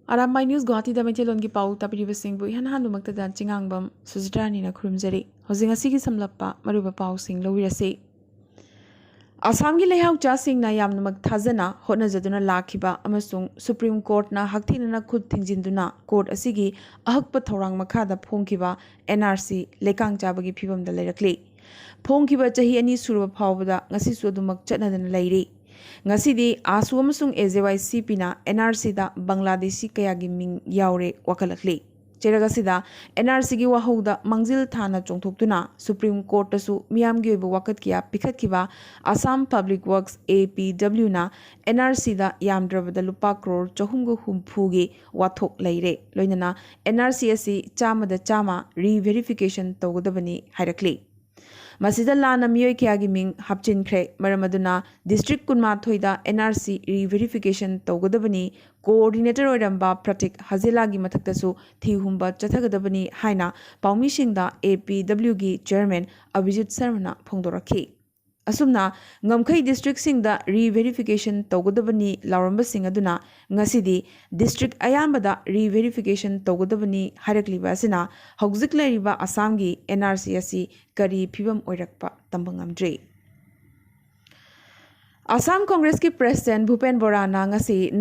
आरामाई news Guwahati मैथेलोन की पाउ तापीबसिंग इहान हानुमक्तदा चिंगांगबम सुजित्रानीना खुरुमजरी हौजिंग असिगी समलप्पा मरुबा पाउसिंग लौविरसे आसाम की लेहाउचासिंगना यामनमक थाजना होटनजदुना लाखिबा अमसुंग सुप्रीम कोर्टना हक्थिनना खुद थिंजिंदुना कोर्ट असिगी अहक्प थौरांग मखादा फोंखिबा एनआरसी लेकांग चाबगी फिबमदा लेरकली फोंखिबा चही अनि सुरबा फावबदा ngasisu adumak chatnadana leiri ngasi di asu amasung AJYCP na NRC da Bangladeshi kayagi ming yaure wakalakli ꯆꯦꯔꯒꯁꯤꯗ NRCꯒꯤ ꯋꯥꯍꯧꯗ ꯃꯥꯡꯖꯤꯜ ꯊꯥꯅ ꯆꯣꯡꯊꯣꯛꯇꯨꯅ ꯁꯨꯄ꯭रीꯝ ꯀꯣꯔꯠꯇꯁꯨ ꯃꯤꯌꯥꯝꯒꯤ ꯑꯣꯏꯕ ꯋꯥꯀꯠ ꯀꯌꯥ ꯄꯤꯈꯠꯈꯤꯕ ꯑꯁꯥꯝ ꯄꯕ꯭ꯂꯤꯛ ꯋꯔꯛꯁ APWꯅ NRCꯗ ꯌꯥꯝꯗ꯭ꯔꯕꯗ ꯂꯨꯄꯥ ꯀ꯭ꯔꯣꯔ 450ꯒꯤ ꯋꯥꯊꯣꯛ ꯂꯩꯔꯦ ꯂꯣꯏꯅꯅ NRC ꯑꯁꯤ 100% ꯔꯤꯚꯦꯔꯤꯐꯤꯀꯦꯁꯟ ꯇꯧꯒꯗꯕꯅꯤ ꯍꯥꯏꯔꯛꯂꯤ ꯃꯁꯤꯗ ꯂꯥꯟꯅ ꯃꯤꯑꯣꯏ ꯀꯌꯥꯒꯤ ꯃꯤꯡ ꯍꯥꯞꯆꯤꯟꯈ꯭ꯔꯦ ꯃꯔꯝ ꯑꯗꯨꯅ ꯗꯤꯁꯇ꯭ꯔꯤꯛ 12ꯗ NRC ꯔꯤꯚꯦꯔꯤꯐꯤꯀꯦꯁꯟ ꯇꯧꯒꯗꯕꯅꯤ कोऑर्डिनेटर ओइरंबा प्रतीक हजेलागी मथक्तसु थीहुंबा चथगदबनी हाइना पाउमीसिंगदा APW की चेयरमैन अभिजीत शर्मा फोंदोरखी असुमना ngमखै डिस्ट्रिक्ट सिंगदा रीवेरिफिकेशन तौगदबनी लावरंबसिंग अदुना ngसिदी डिस्ट्रिक्ट अयामबदा रीवेरिफिकेशन तौगदबनी हाइरक्लिबा असिना हौजिक लैरिबा असमगी NRC असि करी फिबम ओइरक्पा तंबंगमद्रे असम कांग्रेस की president Bhupen Borana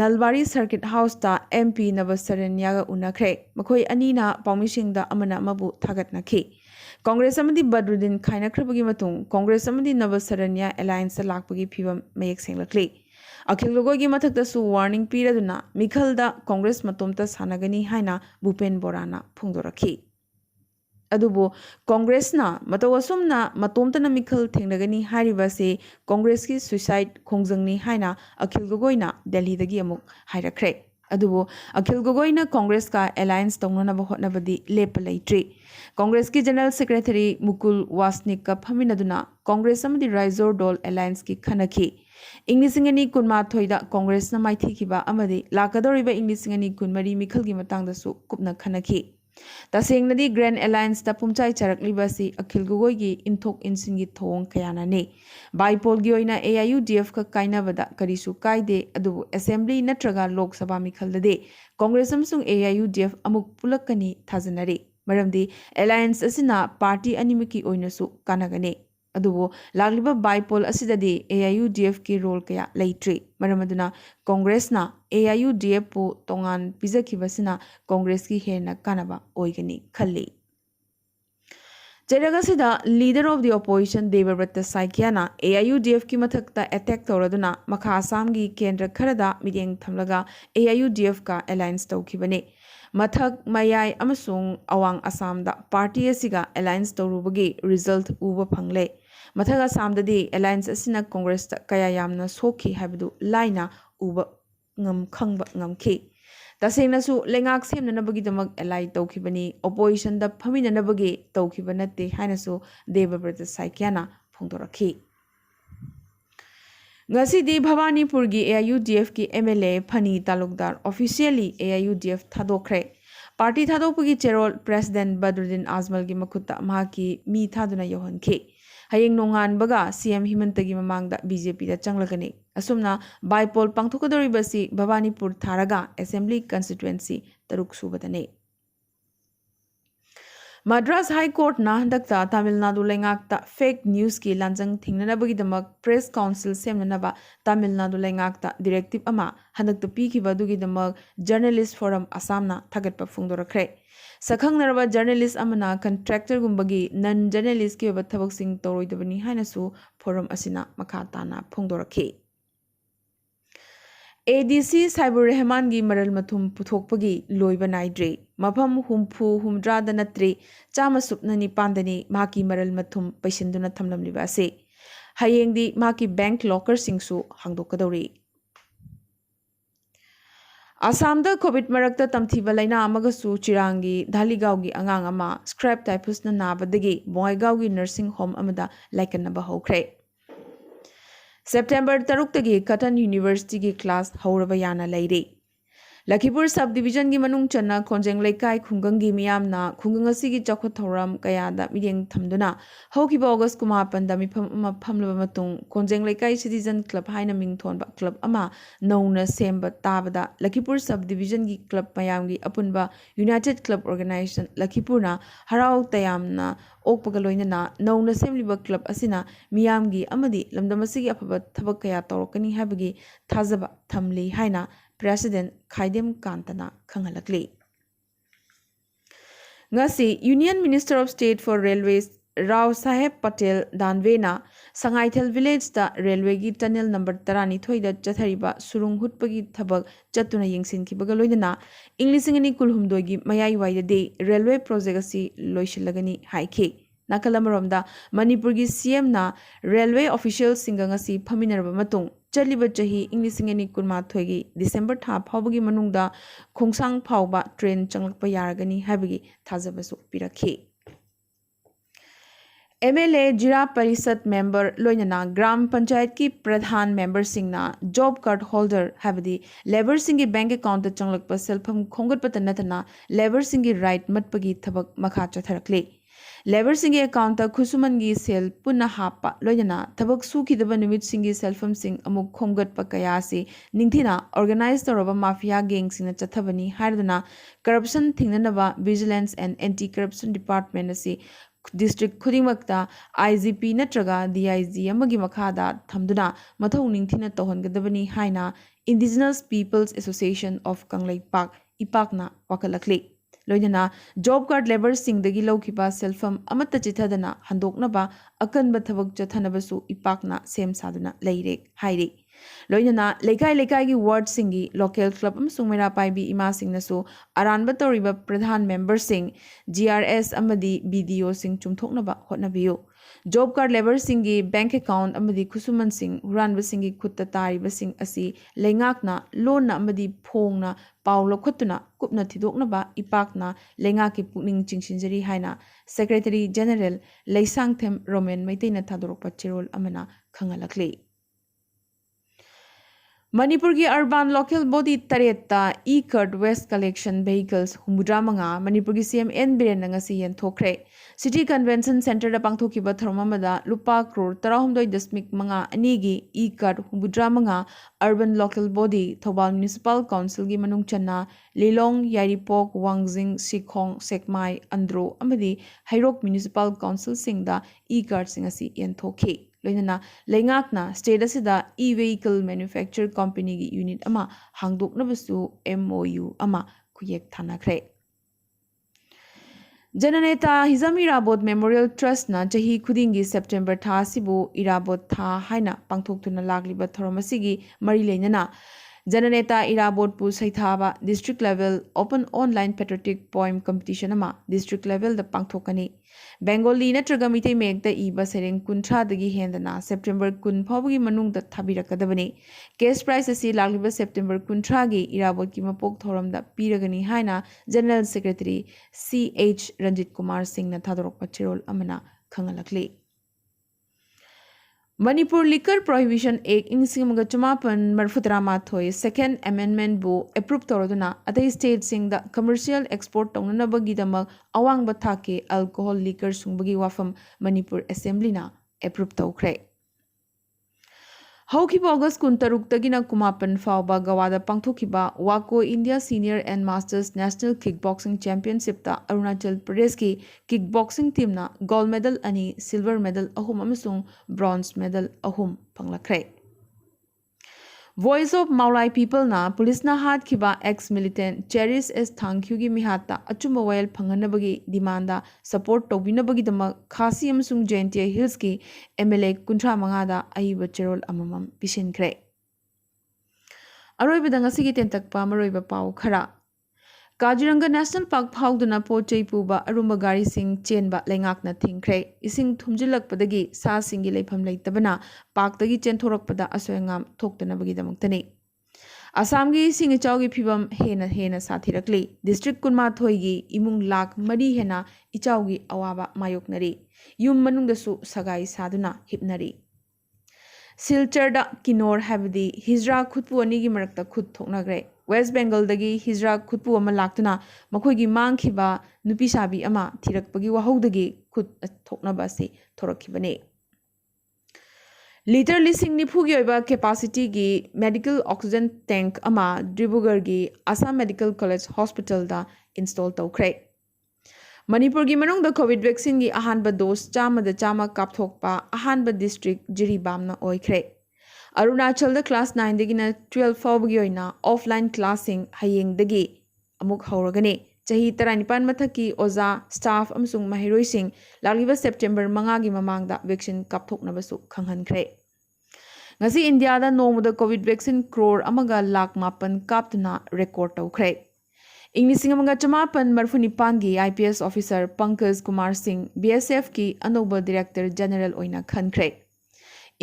Nalbari circuit house ता MP नवसरन्यागा उनखरे मखोई अनीना पाउमिसिंगदा अमना मबु थागतनखी कांग्रेस अमदी बदरुद्दीन खाइनखरबगी मतुंग कांग्रेस अमदी नवसरन्या अलायंस लाकपगी फिबम मयेक सेंगलखली अखिल गोगोई मथक्तसु वार्निंग पीरदुना मिखलदा कांग्रेस मतोमता सानगनी हाइना भूपेन बोराना फोंदोरखी अदुबो कांग्रेसना मतवसुमना मतोमतना मिखल थेंगनगनी हारिबसे कांग्रेस की सुसाइड खोंजंगनी हाइना अखिल गोगोइना दिल्लीदगी अमुक हाइरखरे अदुबो अखिल गोगोइना कांग्रेस का अलायंस तौननब होटनबदी लेप लैट्री कांग्रेस की जनरल सेक्रेटरी मुकुल वासनिक का फमिनदुना कांग्रेस अमदी राइजोर डोल अलायंस की खनखी इंग्लिसिंगनी कुनमाथोइदा कांग्रेसना माइथिखिबा अमदी लाकदोरिबा इंग्लिसिंगनी कुनमरी मिखलगी मतांगदसु कुपना खनखी तसेंगनदी ग्रैंड अलायंस दा पुमचाई चरकलिबसी अखिल गोगोई इंथोक इंसिंगी थोंग कयानाने बाइपोल की ओइना AIUDF का काइनाबदा करिसु कायदे अदुबु असेंबली नत्रगा लोकसभा मिखलदे कांग्रेस अमसुंग AIUDF अमुक पुलकनी थाजनरे मरमदी अलायंस असिना पार्टी अनिमकी ओइनसु कानागने अदुबु लागलिबा बाइपोल असिददी AIUDF की रोल कया लैट्री मरमदुना कांग्रेसना AIUDF पु तोंगान पिजखिबसिना कांग्रेस की हेना कानाबा ओइगनी खल्ली चेरगसिदा leader of the opposition Debabrata साइकियाना AIUDF की मथक्ता अटैक तौरदुना मखा आसाम की केंद्र खरदा मिरेंग थमलगा AIUDF का अलायंस तौखिबने मथक मयाय अमसुंग अवांग आसामदा पार्टी असिगा अलायंस तौरुबगी रिजल्ट उबा फंगले मथक आसामददी अलायंस असिना कांग्रेस कया यामना सोखी हाबदु लाइना उबा खंगबा ngमखी तसेंगनसु लेंगाक सेमननबगीदमक एलाई तौखिबनी ओपोजिशन दा फमिननबगी तौखिबा नते हाइनसु देवव्रत साइकियाना फोंदोरखी ngasi भवानीपुर की AIUDF की MLA Phani Talukdar officially AIUDF थादोखरे पार्टी थादोपगी चेरोल प्रेसिडेंट बदरुद्दीन आजमल की मखुत्ता महाकी मी थादुना योहनखे हयेंग नोंगानबगा CM हिमंतगी ममांगदा BJP दा चंगलगने असुमना बाइपोल पांथोकदोरिबसी भवानीपुर थारगा असेंबली कंस्टिट्युएंसी तरुक सुबदने मद्रास हाई कोर्ट ना हंदकता तमिलनाडु लेंगाकता फेक न्यूज़ की लांजंग थिंगननबगीदमक प्रेस काउंसिल सेमननबा तमिलनाडु लेंगाकता डायरेक्टिव अमा हंदकता पीखिबदुगीदमक जर्नलिस्ट फोरम आसामना थागतपा फोंदोरखरे सखंगनरबा जर्नलिस्ट अमना कंट्रैक्टर गुंबगी नन जर्नलिस्ट की थबकसिंग तौरोइदबनी हाइनसु फोरम असिना मखा ताना फोंदोरखी ADC साइबुर रहमान की मरल मथुम पुथोकपगी लोइबा नाइद्रे मफम हुमफु हुमद्रादा नत्रे चामा सुपना निपांदनी माकी मरल मथुम पैसिंदुना थमलमलिबा से हयेंगदी माकी बैंक लॉकर सिंगसु हांगदोकदौरी आसामदा कोविड मरक्ता तमथीबा लैना अमगसु चिरांगी धालीगावगी अंगांग अमा स्क्रैप टाइफसना नाबदगी बोंगाइगावगी नर्सिंग होम अमदा लाइकनबा हौख्रे सेप्टेम्बर 3 तगी कटन यूनिवर्सिटी की क्लास हौरबा याना लैरे लखीपुर सब डिवीजन की मनुंग चन्ना खोंजेंग लेकाई खुंगंगी मियामना खुंगंग असिगी चौखट थौरम कयादा मिरेंग थमदुना हौकिबा ऑगस्ट कुमापन दा मिफम फमलबा मतुंग खोंजेंग लेकाई सिटीजन क्लब हाइना मिंगथोनबा क्लब अमा नौना सेम्बा ताबदा लखीपुर सब डिवीजन की क्लब मयामगी अपुनबा यूनाइटेड क्लब ऑर्गेनाइजेशन लखीपुरना हराव तयामना ओकपगा लोइनना नौना सेमलिबा क्लब असिना मियामगी अमदी लमदम असिगी अफबा थबक कया तौरकनी हाबगी थाजबा थमली हाइना President Khaidem Kantana Khangalakli. Ngasi Union Minister of State for Railways Rao Saheb Patel Danvena Sangaithel Village da railway gi tunnel number 12 da chathariba surung hutpagi thabak chatuna yengsin ki bagaloidana Englishing ani kulhumdoi gi mayai waida de railway project asi loishilagani haike Nakalamaromda Manipur gi CM na railway officials singangasi phaminarba matung चलिबा चही इंग्लिशिंग any कुनमाथोगी दिसंबर था फावगी मनुंगदा खोंगसांग फावबा train चंगलकपा यारगनी हाबगी थाजबसु पिरखी MLA जिला परिषद मेंबर लोइनना ग्राम पंचायत की प्रधान मेंबर सिंगना जॉब कार्ड होल्डर हाबदी लेबर सिंगी बैंक अकाउंट चंगलकपा सेल्फम खोंगतपत नतना लेबर सिंगी राइट मतपगी थबक मखा चथरकले लेबर सिंगी अकाउंट खुसुमन की सेल पुनः हापा लोइना थबक सुखिदब निमित सिंगी सेल्फम सिंग अमुक खोंगतप कया से निंथिना ऑर्गेनाइज तौरब माफिया गैंग सिंग चथबनी हारदना करप्शन थिंगनबा vigilance and anti corruption department से डिस्ट्रिक्ट खुदिमक्ता IGP नत्रगा DIG अमगी मखादा थमदुना मथौ निंथिना तोहनगदबनी हाइना indigenous peoples association of Kangleipak इपाकना वाकलकले लोइना जॉब कार्ड लेबर सिंगदगी लौखिबा सेल्फम अमत चिथदना हंदोकनबा अकनब थबक चथनबसु इपाकना सेम सादुना लेरे हाइरे लोइना लेकाई लेकाई की वार्ड सिंगी लोकल क्लब अमसुंग मेरा पाइबी इमा सिंगनसु अरानब तौरिबा प्रधान मेंबर सिंग GRS अमदी BDO सिंग चुमथोकनबा होटनबियो जॉब कार्ड लेबर सिंगी बैंक अकाउंट अमदी खुसुमन सिंग हुरानब सिंगी खुत्ता तारिबा सिंग असी लेंगाकना लोन अमदी फोंगना पाउ लखुतुना कुपना थिदोकनबा इपाकना लेंगाकी पुकनिंग चिंगसिंजरी हाइना सेक्रेटरी जनरल लेसांगथेम रोमेन मैतेना थादोरपा चेरोल अमना खंगलकले Manipur की urban local body tareta e-card waste collection vehicles humudra manga Manipur की CM N Biren ngasi yen thokre City Convention Center da pangthokiba tharmamada lupa crore 13.8 manga anigi e-card humudra manga urban local body Thobal Municipal Council gi manung channa Lilong Yaripok Wangjing Sikhong Sekmai Andro amadi Hairok Municipal Council singda e-card singasi yen thokhe लोइना लेंगाकना state असिदा ई-vehicle manufacture company की unit अमा हांगदोकनबसु MOU अमा खुयेक थानाख्रे जननेता हिजम इराबोद मेमोरियल ट्रस्ट ना चही खुदिंगी सेप्टेम्बर था सिबु इराबोद था हाइना पांगथोकतुना लागलिबा थोरमसिगी मरी लेनना जननेता इराबोदपु सैथाबा district level open online patriotic poem competition अमा डिस्ट्रिक्ट लेवल द पांगथोकनी बेंगोली नत्रगा मिते मेगदा इबा सेरेंग कुंथ्रा दगी हेंदना सेप्टेम्बर 10 फावगी मनुंग द थाबिरकदबनी केस प्राइस असि लागलिबा सेप्टेम्बर 10 गी इराबोद की मपोक थोरम द पीरगनी हाइना general secretary CH Ranjit Kumar Singh न थादोरक पचिरोल अमना खंगलकली Manipur Liquor Prohibition Act इंग चमापन मरफुतरा माथोय सेकेंड अमेंडमेंट बु एप्रूव तौरदुना अतई स्टेट सिंग द कमर्शियल एक्सपोर्ट तौननबगीदमक अवांग थाके अल्कोहल लिकर सुंबगी वाफम मणिपुर असेंबलीना एप्रूव तौख्रे हौखिबा अगस्त 13 कुमापन फावबा गवादा पांगथोखिबा वाको India senior and masters national kick boxing championship ता अरुणाचल प्रदेश की किक बॉक्सिंग टीम ना गोल्ड मेडल अनि सिल्वर मेडल अहुम अमसुंग ब्रॉन्ज मेडल अहुम फंगलखरे Voice of Maulai People na police na hat khiba ex militant Cherish S Thankyu gi mihata achumba wail phanganabagi demanda support tobinabagi dama khasi amsung Jaintia Hills ki MLA kunthra mangada aiba cherol amamam pisinkre aroiba dangasi gi tentakpa maroiba pau khara Kaziranga National Park फाउदुना पोचै पुबा अरुंबा गाड़ी सिंग चेनबा लेंगाकना थिंख्रे इसिंग थुमजिलकपदगी सा सिंगी लेफम लेतबना पार्कदगी चेनथोरकपदा असोयंगाम थोक्तनबगी दमक्तने आसामगी सिंग इचाउगी फिबम हेना साथिरकली district कुनमाथोयगी इमुंग lakh मरी हेना इचाउगी अवाबा मायोकनरी yum मनुंगदसु सगाई सादुना हिपनरी सिलचरदा Knorr हैबदी हिजरा खुदपु अनिगी मरकता खुद थोकनग्रे west ꯕꯦꯡꯒꯜꯗꯒꯤ ꯍꯤꯖ꯭ꯔꯥ ꯈꯨꯠꯄꯨ ꯑꯃ ꯂꯥꯛꯇꯨꯅ ꯃꯈꯣꯏꯒꯤ ꯃꯥꯡꯈꯤꯕ ꯅꯨꯄꯤꯁꯥꯕꯤ ꯑꯃ ꯊꯤꯔꯛꯄꯒꯤ ꯋꯥꯍꯧꯗꯒꯤ ꯈꯨꯠ ꯊꯣꯛꯅꯕ ꯑꯁꯤ ꯊꯣꯔꯛꯈꯤꯕꯅꯤ꯫ ꯂꯤꯇꯔ 90,000ꯒꯤ ꯑꯣꯏꯕ ꯀꯦꯄꯥꯁꯤꯇꯤꯒꯤ ꯃꯦꯗꯤꯀꯦꯜ ꯑꯣꯛꯁꯤꯖꯦꯟ ꯇꯦꯡꯛ ꯑꯃ ꯗꯤꯕ꯭ꯔꯨꯒꯔꯒꯤ ꯑꯁꯥꯝ ꯃꯦꯗꯤꯀꯦꯜ ꯀꯣꯂꯦꯖ ꯍꯣꯁꯄꯤꯇꯥꯜꯗ ꯏꯟꯁꯇꯣꯜ ꯇꯧꯈ꯭ꯔꯦ꯫ ꯃꯅꯤꯄꯨꯔꯒꯤ ꯃꯅꯨꯡꯗ ꯀꯣꯚꯤꯗ ꯚꯦꯛꯁꯤꯟꯒꯤ ꯑꯍꯥꯟꯕ ꯗꯣꯁ 100 ꯀꯥꯞꯊꯣꯛꯄ ꯑꯍꯥꯟꯕ ꯗꯤꯁꯇ꯭ꯔꯤꯛ ꯖꯤꯔꯤꯕꯥꯝꯅ ꯑꯣꯏꯈ꯭ꯔꯦ꯫ ꯑꯔꯨꯅꯥꯆꯜꯗ ꯀ꯭ꯂꯥꯁ 9ꯗꯒꯤꯅ 12 ꯐꯥꯎꯕꯒꯤ ꯑꯣꯏꯅ ꯑꯣꯐꯂꯥꯏꯟ ꯀ꯭ꯂꯥꯁꯁꯤꯡ ꯍꯌꯦꯡꯗꯒꯤ ꯑꯃꯨꯛ ꯍꯧꯔꯒꯅꯤ꯫ ꯆꯍꯤ 19 ꯃꯊꯛꯀꯤ ꯑꯣꯖꯥ, ꯁ꯭ꯇꯥꯐ ꯑꯃꯁꯨꯡ ꯃꯍꯩꯔꯣꯏꯁꯤꯡ ꯂꯥꯛꯂꯤꯕ ꯁꯦꯞꯇꯦꯝꯕꯔ 5ꯒꯤ ꯃꯃꯥꯡꯗ ꯚꯦꯛꯁꯤꯟ ꯀꯥꯞꯊꯣꯛꯅꯕꯁꯨ ꯈꯪꯍꯟꯈ꯭ꯔꯦ꯫ ꯉꯁꯤ ꯏꯟꯗꯤꯌꯥꯗ ꯅꯣꯡꯃꯗ ꯀꯣꯚꯤꯗ ꯚꯦꯛꯁꯤꯟ ꯀ꯭ꯔꯣꯔ 1,09,000 ꯀꯥꯞꯇꯨꯅ ꯔꯦꯀꯣꯔꯗ ꯇꯧꯈ꯭ꯔꯦ꯫ ꯏꯪ 1939ꯒꯤ IPS ꯑꯣꯐꯤꯁꯥꯔ ꯄꯪꯀꯖ ꯀꯨꯃꯥꯔ ꯁꯤꯡ BSFꯀꯤ ꯑꯅꯧꯕ ꯗꯤꯔꯦꯛꯇꯔ ꯖꯦꯅꯔꯦꯜ ꯑꯣꯏꯅ ꯈꯟꯈ꯭ꯔꯦ꯫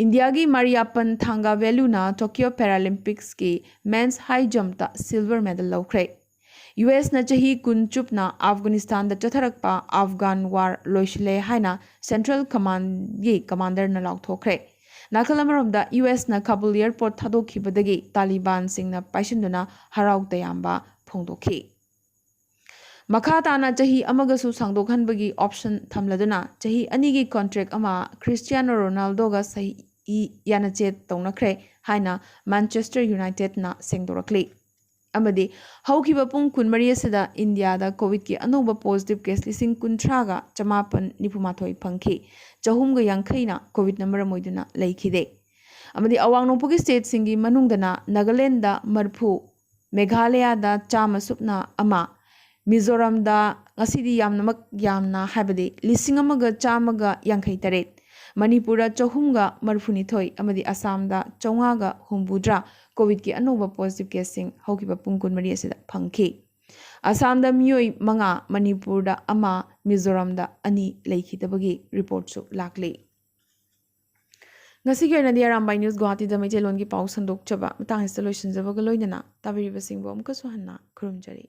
ꯏꯟꯗꯤꯌꯥꯒꯤ ꯃꯔꯤꯌꯥꯞꯄꯟ ꯊꯥꯡꯒꯥꯚꯦꯂꯨꯅ ꯇꯣꯀꯤꯌꯣ ꯄꯦꯔꯥꯂꯤꯝꯄꯤꯛꯁꯀꯤ ꯃꯦꯟꯁ ꯍꯥꯏ ꯖꯝꯞꯇ ꯁꯤꯜꯚꯔ ꯃꯦꯗꯜ ꯂꯧꯈ꯭ꯔꯦ꯫ USꯅ ꯆꯍꯤ 10 ꯆꯨꯞꯅ ꯑꯐꯒꯥꯅꯤꯁꯇꯥꯟꯗ ꯆꯠꯊꯔꯛꯄ ꯑꯐꯒꯥꯟ ꯋꯥꯔ ꯂꯣꯏꯁꯤꯜꯂꯦ ꯍꯥꯏꯅ ꯁꯦꯟꯇ꯭ꯔꯦꯜ ꯀꯃꯥꯟꯗꯒꯤ ꯀꯃꯥꯟꯗꯔꯅ ꯂꯥꯎꯊꯣꯛꯈ꯭ꯔꯦ꯫ ꯅꯥꯀꯜ ꯑꯃꯔꯣꯝꯗ USꯅ ꯀꯥꯕꯨꯜ ꯑꯦꯌꯔꯄꯣꯔꯠ ꯊꯥꯗꯣꯛꯈꯤꯕꯗꯒꯤ ꯇꯥꯂꯤꯕꯥꯟꯁꯤꯡꯅ ꯄꯥꯏꯁꯤꯟꯗꯨꯅ ꯍꯔꯥꯎ ꯇꯌꯥꯝꯕ ꯐꯣꯡꯗꯣꯛꯈꯤ꯫ ꯃꯈꯥ ꯇꯥꯅ ꯆꯍꯤ ꯑꯃꯒꯁꯨ ꯁꯥꯡꯗꯣꯛꯍꯟꯕꯒꯤ ꯑꯣꯞꯁꯟ ꯊꯝꯂꯗꯨꯅ ꯆꯍꯤ 2ꯒꯤ ꯀꯟꯇ꯭ꯔꯦꯛ ꯑꯃ ꯈ꯭ꯔꯤꯁꯇꯤꯌꯥꯅꯣ ꯔꯣꯅꯥꯜꯗꯣꯒ ꯁꯍꯤ ꯌꯥꯅꯆꯦꯠ ꯇꯧꯅꯈ꯭ꯔꯦ ꯍꯥꯏꯅ ꯃꯥꯟꯆꯦꯁꯇꯔ ꯌꯨꯅꯥꯏꯇꯦꯗꯅ ꯁꯦꯡꯗꯣꯔꯛꯂꯤ꯫ ꯑꯃꯗꯤ ꯍꯧꯈꯤꯕ ꯄꯨꯡ 24 ꯑꯁꯤꯗ ꯏꯟꯗꯤꯌꯥꯗ ꯀꯣꯚꯤꯗꯀꯤ ꯑꯅꯧꯕ ꯄꯣꯖꯤꯇꯤꯚ ꯀꯦꯁ 30,991 ꯐꯪꯈꯤ꯫ 350ꯅ ꯀꯣꯚꯤꯗꯅ ꯃꯔꯝ ꯑꯣꯏꯗꯨꯅ ꯂꯩꯈꯤꯗꯦ꯫ ꯑꯃꯗꯤ ꯑꯋꯥꯡ ꯅꯣꯡꯄꯣꯛꯀꯤ ꯁ꯭ꯇꯦꯠꯁꯤꯡꯒꯤ ꯃꯅꯨꯡꯗꯅ ꯅꯥꯒꯥꯂꯦꯟꯗ 40, ꯃꯦꯘꯥꯂꯌꯥꯗ 100+1, ꯃꯤꯖꯣꯔꯥꯝꯗ ꯉꯁꯤꯗꯤ ꯌꯥꯝꯅ ꯍꯥꯏꯕꯗꯤ 1,158, ꯃꯅꯤꯄꯨꯔꯗ 332 ꯑꯃꯗꯤ ꯑꯁꯥꯝꯗ 5humdra ꯀꯣꯚꯤꯗꯀꯤ ꯑꯅꯧꯕ ꯄꯣꯖꯤꯇꯤꯚ ꯀꯦꯁꯁꯤꯡ ꯍꯧꯈꯤꯕ ꯄꯨꯡ 24 ꯑꯁꯤꯗ ꯐꯪꯈꯤ꯫ ꯑꯁꯥꯝꯗ ꯃꯤꯑꯣꯏ 5, ꯃꯅꯤꯄꯨꯔꯗ 1, ꯃꯤꯖꯣꯔꯥꯝꯗ 2 ꯂꯩꯈꯤꯗꯕꯒꯤ ꯔꯤꯄꯣꯔꯠꯁꯨ ꯂꯥꯛꯂꯤ꯫ ꯉꯁꯤꯒꯤ ꯑꯣꯏꯅꯗꯤ ꯑꯔꯥꯝꯕꯥꯏ ꯅ꯭ꯌꯨꯁ ꯒꯨꯋꯥꯍꯥꯇꯤꯗ ꯃꯩꯇꯩꯂꯣꯟꯒꯤ ꯄꯥꯎ ꯁꯟꯗꯣꯛꯆꯕ ꯃꯇꯥꯡ ꯑꯁꯤꯗ ꯂꯣꯏꯁꯤꯟꯖꯕꯒ ꯂꯣꯏꯅꯅ ꯇꯥꯕꯤꯔꯤꯕꯁꯤꯡꯕꯨ ꯑꯃꯨꯛꯀꯁꯨ ꯍꯟꯅ ꯈꯨꯔꯨꯝꯖꯔꯤ꯫